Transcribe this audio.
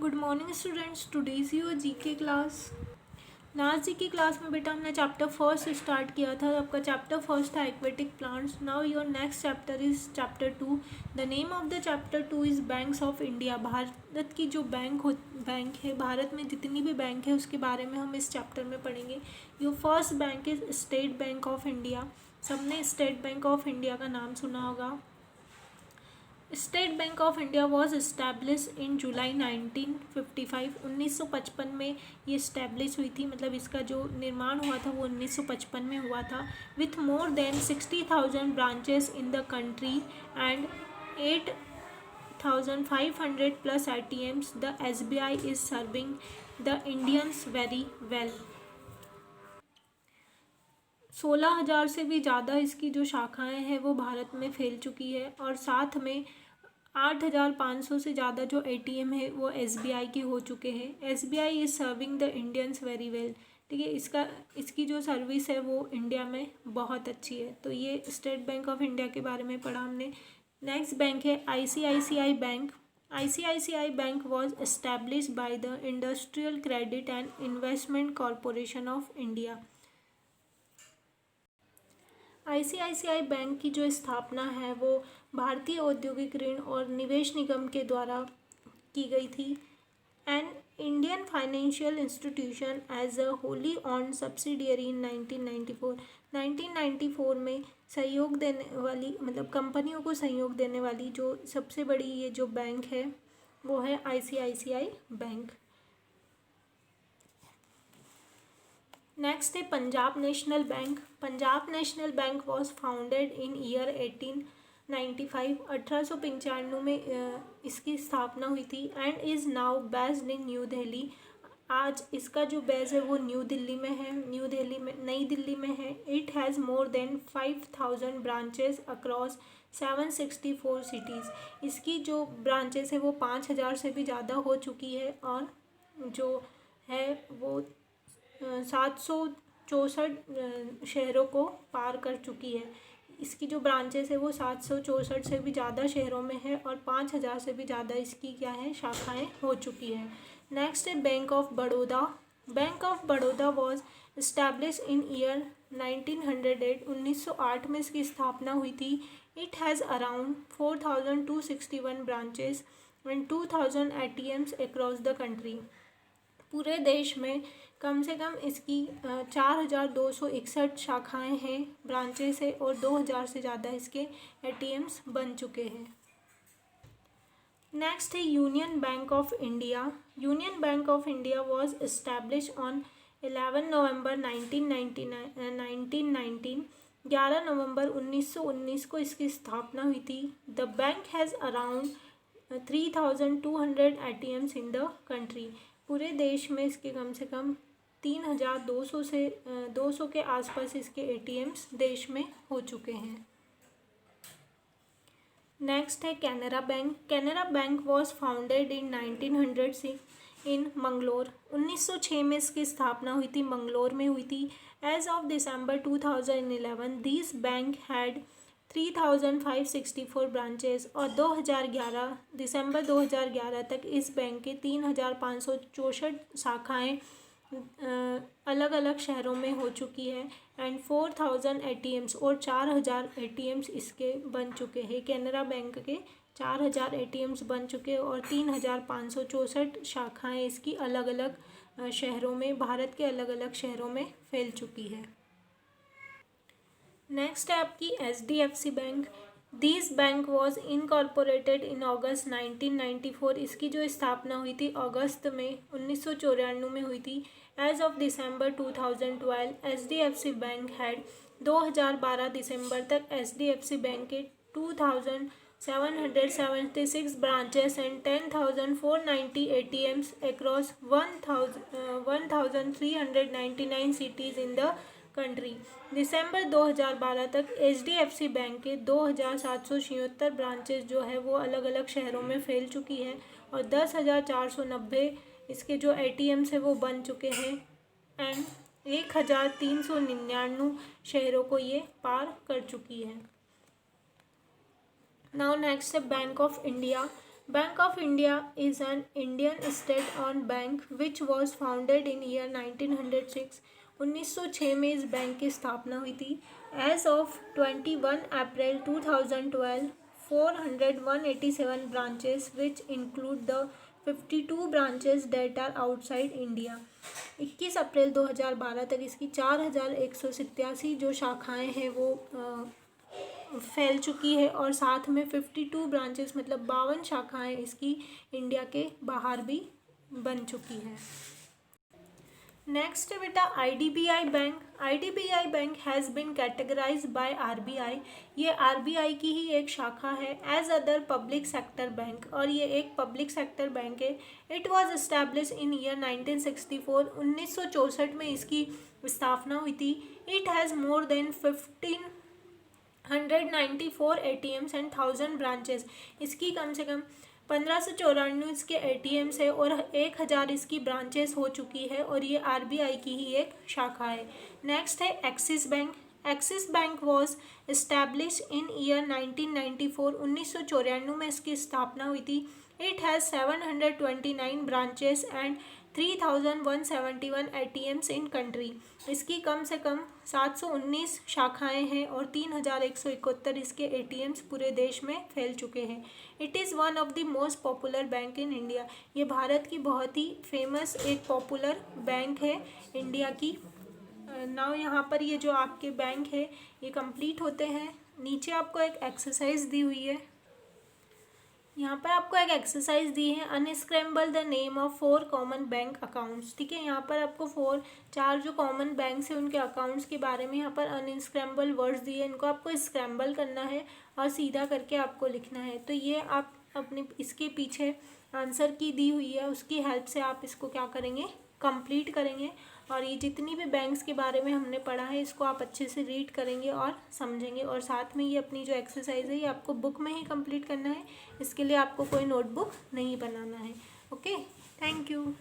Good morning students, today's your GK class. Last GK class में बेटा हमने chapter first start किया था। आपका चैप्टर फर्स्ट था aquatic plants. Now your next chapter is chapter 2। The name of the chapter 2 is banks of India. Bharat की जो bank है, भारत में जितनी भी बैंक है उसके बारे में हम इस चैप्टर में पढ़ेंगे। Your first bank is State Bank of India. सबने स्टेट बैंक ऑफ इंडिया का नाम सुना होगा। State Bank of India was establish in July 1955। 1955 में ये इस्टेब्लिश हुई थी, मतलब इसका जो निर्माण हुआ था वो 1955 में हुआ था। With more than 60,000 branches in the country and 8,500 plus ATMs, the SBI is serving the Indians very well. 16,000 से भी ज़्यादा इसकी जो शाखाएं हैं वो भारत में फैल चुकी है, और साथ में 8,500 से ज़्यादा जो ATM है वो SBI के हो चुके हैं। SBI is serving the Indians very well. ठीक है, इसकी जो सर्विस है वो इंडिया में बहुत अच्छी है। तो ये स्टेट बैंक ऑफ इंडिया के बारे में पढ़ा हमने। नेक्स्ट बैंक है ICICI bank. ICICI bank was establish by the industrial credit and investment corporation of India. ICICI bank की जो स्थापना है वो भारतीय औद्योगिक ऋण और निवेश निगम के द्वारा की गई थी। An Indian financial institution as a wholly owned subsidiary in 1994। 1994 में सहयोग देने वाली, मतलब कंपनियों को सहयोग देने वाली जो सबसे बड़ी ये जो बैंक है वो है ICICI बैंक। नेक्स्ट है Punjab national bank. Punjab national bank was founded in year 1895। 1895 में इसकी स्थापना हुई थी and is now based in new Delhi. आज इसका जो बेस है वो न्यू दिल्ली में है, नई दिल्ली में है। It has more then 5,000 branches across 764 cities. इसकी जो ब्रांचेस है वो 5,000 से भी ज़्यादा हो चुकी है, और जो है वो 764 शहरों को पार कर चुकी है। इसकी जो ब्रांचेस है वो 764 से भी ज़्यादा शहरों में है, और 5,000 से भी ज़्यादा इसकी क्या है, शाखाएं हो चुकी हैं। नेक्स्ट है Bank of Baroda. Bank of Baroda was establish in year 1908। 1908 में इसकी स्थापना हुई थी। It has around 4,261 branches and 2,000 ATMs across the country. पूरे देश में कम से कम इसकी 4,261 शाखाएं हैं, ब्रांचेस है, और 2,000 से ज़्यादा इसके ATMs बन चुके हैं। नेक्स्ट है union bank of India. Union bank of India was establish on 11 नवंबर 1919। 11 नवंबर 1919 को इसकी स्थापना हुई थी। The bank has around 3,200 ATMs in the country. पूरे देश में इसके कम से कम 3,200 से 200 के आसपास इसके ATMs देश में हो चुके हैं। नेक्स्ट है Canara bank. Canara bank was founded इन 1906 इन मंगलोर। 1906 में इसकी स्थापना हुई थी, मंगलोर में हुई थी। As of December 2011 this bank had 3,564 branches, और 2011 दिसंबर 2011 तक इस बैंक के 3,564 शाखाएँ अलग अलग शहरों में हो चुकी है। एंड 4,000 ATMs, और 4,000 ATMs इसके बन चुके हैं। कैनरा बैंक के 4,000 ATMs बन चुके हैं, और 3,564 शाखाएँ इसकी अलग अलग शहरों में, भारत के अलग अलग शहरों में फैल चुकी है। नेक्स्ट है आपकी HDFC bank. This bank was incorporated in August 1994। इसकी जो स्थापना हुई थी अगस्त में 1994 में हुई थी। As of December 2012 HDFC bank had 2012 दिसंबर तक HDFC बैंक के 2,776 branches and 10,490 ATMs across 1,399 cities in the country. दिसंबर 2012 तक HDFC बैंक के 2,776 ब्रांचेस जो है वो अलग अलग शहरों में फैल चुकी है, और 10,490 इसके जो ATMs है वो बन चुके हैं, एंड 1,399 शहरों को ये पार कर चुकी है। नाउ नेक्स्ट है Bank of India. Bank of India is an Indian state on bank which was founded in year 1906। 1906 में इस बैंक की स्थापना हुई थी। As of 21 April 2012 187 branches which include the 52 branches that are outside India. 21 अप्रैल 2012 तक इसकी 4187 जो शाखाएं हैं वो फैल चुकी है और साथ में 52 ब्रांचेस मतलब 52 शाखाएं इसकी इंडिया के बाहर भी बन चुकी है। नेक्स्ट है बेटा IDBI bank. IDBI bank has been categorize by RBI। ये RBI की ही एक शाखा है as other public sector bank, और ये एक पब्लिक सेक्टर बैंक है। It was establish in year 1964। 1964 में इसकी स्थापना हुई थी। It has more than 1594 ATMs and 1000 branches. इसकी कम से कम 1594 इसके ATMs है और 1000 इसकी ब्रांचेस हो चुकी है, और ये RBI की ही एक शाखा है। नेक्स्ट है axis bank. Axis bank was establish in year 1994। 1994 में इसकी स्थापना हुई थी। It has 729 branches and 3171 ATMs in country. इसकी कम से कम 719 शाखाएं हैं और 3171 इसके ATMs पूरे देश में फैल चुके हैं। It is one of the most popular bank in India. ये भारत की बहुत ही फेमस एक पॉपुलर बैंक है इंडिया की। नाउ यहाँ पर ये जो आपके बैंक है ये कंप्लीट होते हैं। नीचे आपको एक एक्सरसाइज दी हुई है। यहाँ पर आपको एक एक्सरसाइज दी है, unscramble the name of 4 common bank accounts. ठीक है, यहाँ पर आपको 4 जो कॉमन बैंक्स हैं उनके अकाउंट्स के बारे में यहाँ पर अनस्क्रैम्बल वर्ड्स दिए हैं। इनको आपको स्क्रैम्बल करना है और सीधा करके आपको लिखना है। तो ये आप अपने इसके पीछे आंसर की दी हुई है, उसकी हेल्प से आप इसको क्या करेंगे, कंप्लीट करेंगे। और ये जितनी भी बैंक्स के बारे में हमने पढ़ा है इसको आप अच्छे से रीड करेंगे और समझेंगे। और साथ में ये अपनी जो एक्सरसाइज है ये आपको बुक में ही कंप्लीट करना है। इसके लिए आपको कोई नोटबुक नहीं बनाना है। Okay, thank you.